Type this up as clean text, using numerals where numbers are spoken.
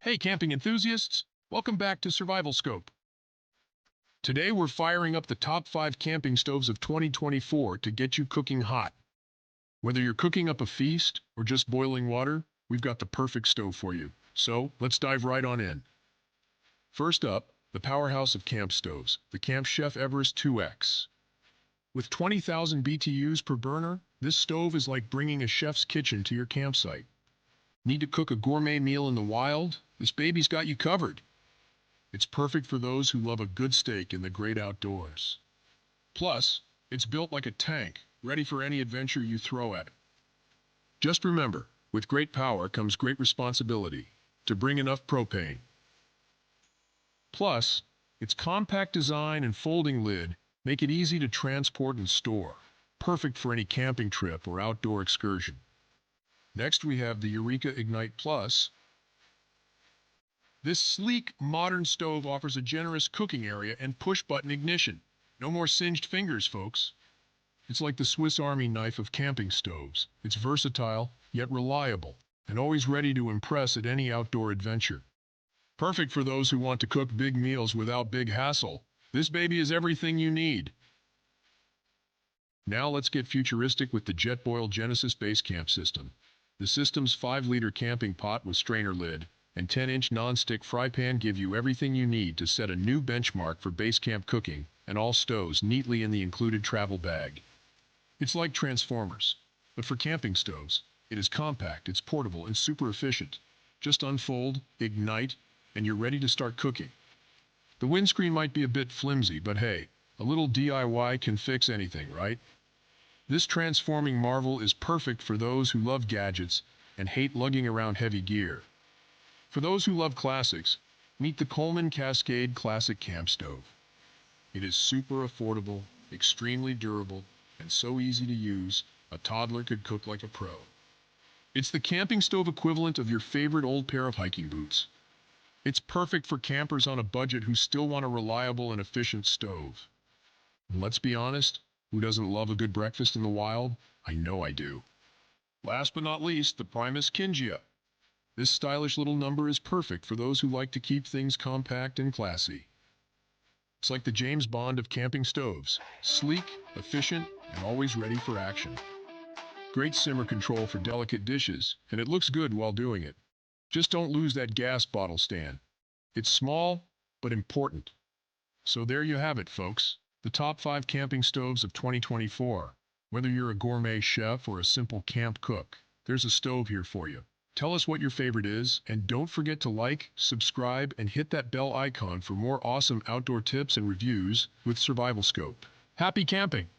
Hey camping enthusiasts, welcome back to SurvivalScope. Today we're firing up the top 5 camping stoves of 2024 to get you cooking hot. Whether you're cooking up a feast or just boiling water, we've got the perfect stove for you. So let's dive right on in. First up, the powerhouse of camp stoves, the Chef Everest 2X. With 20,000 BTUs per burner, this stove is like bringing a chef's kitchen to your campsite. Need to cook a gourmet meal in the wild? This baby's got you covered. It's perfect for those who love a good steak in the great outdoors. Plus, it's built like a tank, ready for any adventure you throw at it. Just remember, with great power comes great responsibility to bring enough propane. Plus, its compact design and folding lid make it easy to transport and store, perfect for any camping trip or outdoor excursion. Next, we have the Eureka Ignite Plus. This sleek, modern stove offers a generous cooking area and push-button ignition. No more singed fingers, folks. It's like the Swiss Army knife of camping stoves. It's versatile, yet reliable, and always ready to impress at any outdoor adventure. Perfect for those who want to cook big meals without big hassle. This baby is everything you need. Now let's get futuristic with the Jetboil Genesis Basecamp System. The system's 5-liter camping pot with strainer lid and 10-inch non-stick fry pan give you everything you need to set a new benchmark for base camp cooking, and all stoves neatly in the included travel bag. It's like Transformers, but for camping stoves. It is compact, it's portable, and super efficient. Just unfold, ignite, and you're ready to start cooking. The windscreen might be a bit flimsy, but hey, a little DIY can fix anything, right? This transforming marvel is perfect for those who love gadgets and hate lugging around heavy gear. For those who love classics, meet the Coleman Cascade Classic Camp Stove. It is super affordable, extremely durable, and so easy to use, a toddler could cook like a pro. It's the camping stove equivalent of your favorite old pair of hiking boots. It's perfect for campers on a budget who still want a reliable and efficient stove. And let's be honest, who doesn't love a good breakfast in the wild? I know I do. Last but not least, the Primus Kinjia. This stylish little number is perfect for those who like to keep things compact and classy. It's like the James Bond of camping stoves, sleek, efficient, and always ready for action. Great simmer control for delicate dishes, and it looks good while doing it. Just don't lose that gas bottle stand. It's small, but important. So there you have it, folks. The top 5 camping stoves of 2024. Whether you're a gourmet chef or a simple camp cook, there's a stove here for you. Tell us what your favorite is, and don't forget to like, subscribe, and hit that bell icon for more awesome outdoor tips and reviews with SurvivalScope. Happy camping!